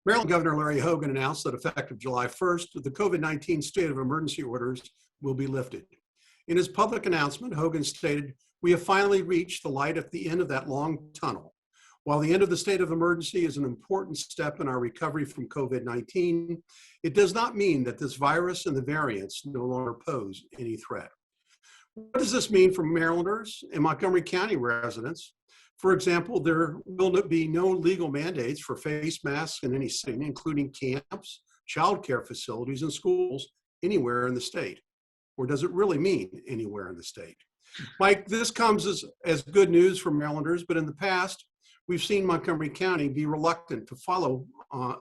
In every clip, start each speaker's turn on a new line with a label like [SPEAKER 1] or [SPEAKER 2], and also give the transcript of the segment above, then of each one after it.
[SPEAKER 1] Maryland Governor Larry Hogan announced that effective July 1st, the COVID-19 state of emergency orders will be lifted. In his public announcement, Hogan stated, "We have finally reached the light at the end of that long tunnel. While the end of the state of emergency is an important step in our recovery from COVID-19, it does not mean that this virus and the variants no longer pose any threat." What does this mean for Marylanders and Montgomery County residents? For example, there will be no legal mandates for face masks in any setting, including camps, childcare facilities, and schools anywhere in the state. Or does it really mean anywhere in the state? Mike, this comes as good news for Marylanders, but in the past, we've seen Montgomery County be reluctant to follow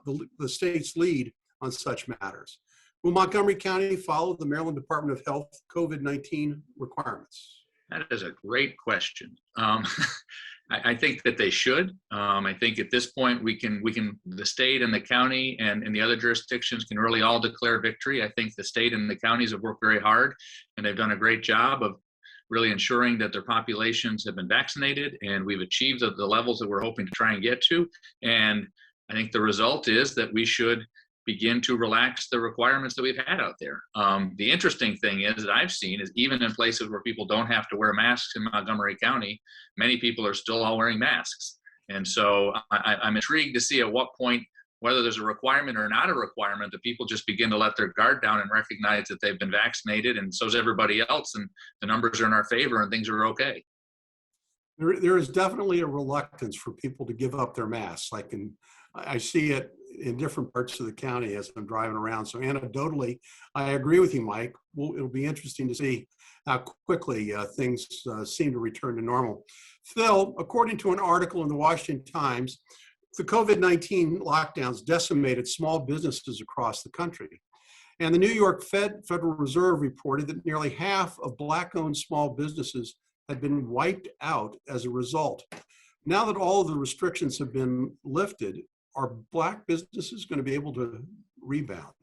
[SPEAKER 1] the state's lead on such matters. Will Montgomery County follow the Maryland Department of Health COVID-19 requirements?
[SPEAKER 2] That is a great question. I think that they should. I think at this point the state and the county and the other jurisdictions can really all declare victory. I think the state and the counties have worked very hard, and they've done a great job of really ensuring that their populations have been vaccinated, and we've achieved the levels that we're hoping to try and get to. And I think the result is that we should begin to relax the requirements that we've had out there. The interesting thing is that I've seen is even in places where people don't have to wear masks in Montgomery County, many people are still all wearing masks. And so I'm intrigued to see at what point, whether there's a requirement or not a requirement, that people just begin to let their guard down and recognize that they've been vaccinated, and so is everybody else, and the numbers are in our favor and things are okay.
[SPEAKER 1] There is definitely a reluctance for people to give up their masks. I see it in different parts of the county as I'm driving around. So anecdotally, I agree with you, Mike. It'll be interesting to see how quickly things seem to return to normal. Phil, according to an article in the Washington Times, the COVID-19 lockdowns decimated small businesses across the country. And the New York Federal Reserve reported that nearly half of Black-owned small businesses had been wiped out as a result. Now that all of the restrictions have been lifted, are Black businesses going to be able to rebound?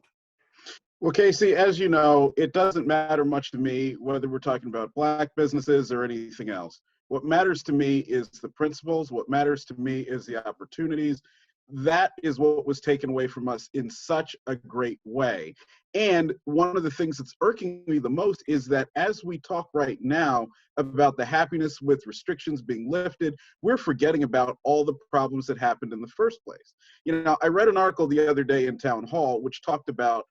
[SPEAKER 3] Well, Casey, as you know, it doesn't matter much to me whether we're talking about Black businesses or anything else. What matters to me is the principles. What matters to me is the opportunities. That is what was taken away from us in such a great way. And one of the things that's irking me the most is that as we talk right now about the happiness with restrictions being lifted, we're forgetting about all the problems that happened in the first place. You know, I read an article the other day in Town Hall which talked about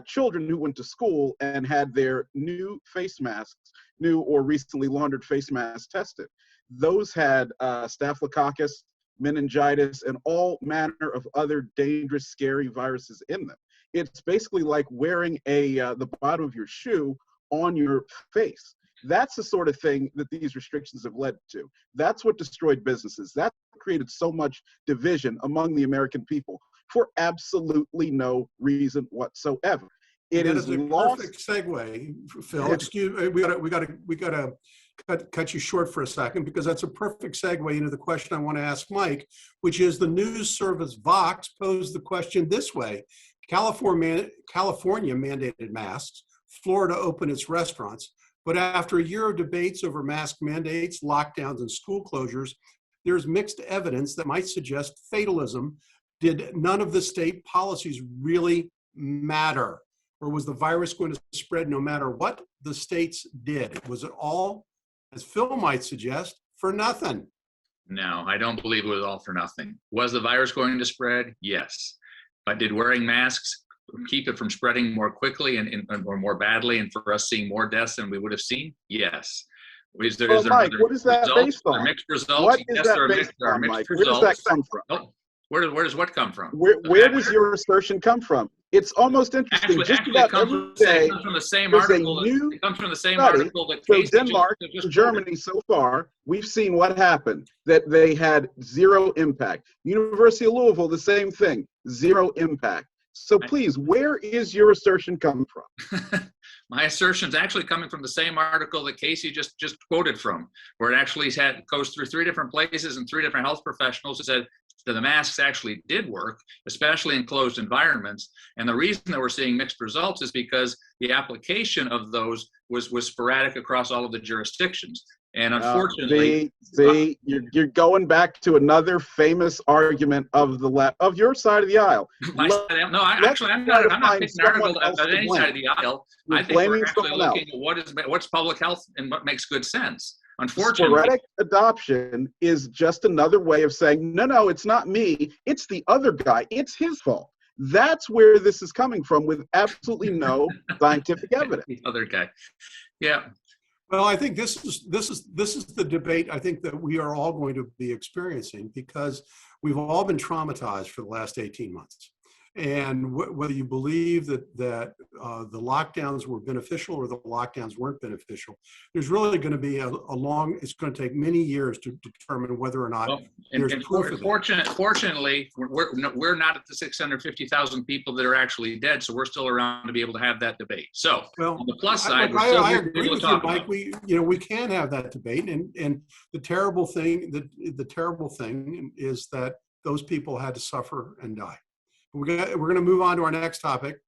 [SPEAKER 3] children who went to school and had their new face masks, new or recently laundered face masks tested. Those had staphylococcus, meningitis, and all manner of other dangerous, scary viruses in them. It's basically like wearing the bottom of your shoe on your face. That's the sort of thing that these restrictions have led to. That's what destroyed businesses. That created so much division among the American people for absolutely no reason whatsoever. It is a
[SPEAKER 1] perfect segue, Phil.
[SPEAKER 3] Yeah.
[SPEAKER 1] Excuse me, we gotta cut you short for a second, because that's a perfect segue into the question I want to ask Mike, which is the news service Vox posed the question this way: California mandated masks, Florida opened its restaurants, but after a year of debates over mask mandates, lockdowns, and school closures, there's mixed evidence that might suggest fatalism. Did none of the state policies really matter? Or was the virus going to spread no matter what the states did? Was it all, as Phil might suggest, for nothing?
[SPEAKER 2] No, I don't believe it was all for nothing. Was the virus going to spread? Yes. But did wearing masks keep it from spreading more quickly or more badly, and for us seeing more deaths than we would have seen? Yes.
[SPEAKER 3] Mike, what is that based on?
[SPEAKER 2] Mixed results?
[SPEAKER 3] What is
[SPEAKER 2] yes,
[SPEAKER 3] that
[SPEAKER 2] there
[SPEAKER 3] based
[SPEAKER 2] are
[SPEAKER 3] on,
[SPEAKER 2] mixed
[SPEAKER 3] Mike?
[SPEAKER 2] results.
[SPEAKER 3] Where does that come from?
[SPEAKER 2] Oh, where does what come from?
[SPEAKER 3] Where does your assertion come from? It's almost interesting.
[SPEAKER 2] Actually, it comes from the same article. It comes from the same article that
[SPEAKER 3] so Denmark and Germany so far, we've seen what happened, that they had zero impact. University of Louisville, the same thing, zero impact. So please, where is your assertion coming from?
[SPEAKER 2] My assertion is actually coming from the same article that Casey just quoted from, where it actually goes through 3 different places and 3 different health professionals who said that the masks actually did work, especially in closed environments. And the reason that we're seeing mixed results is because the application of those was sporadic across all of the jurisdictions. And unfortunately,
[SPEAKER 3] you're going back to another famous argument of of your side of the aisle.
[SPEAKER 2] I'm not picking an article about any side of the aisle. I think we're actually looking at what's public health and what makes good sense. Unfortunately,
[SPEAKER 3] sporadic adoption is just another way of saying, no, it's not me, it's the other guy, it's his fault. That's where this is coming from, with absolutely no scientific evidence.
[SPEAKER 2] The other guy, yeah.
[SPEAKER 1] Well, I think this is the debate I think that we are all going to be experiencing, because we've all been traumatized for the last 18 months. And whether you believe that the lockdowns were beneficial or the lockdowns weren't beneficial, there's really going to be it's going to take many years to determine whether or not there's proof of it.
[SPEAKER 2] Fortunately, we're not at the 650,000 people that are actually dead, so we're still around to be able to have that debate. So on the plus side,
[SPEAKER 1] I agree with you, Mike. We can have that debate, and the terrible thing is that those people had to suffer and die. We're going to move on to our next topic.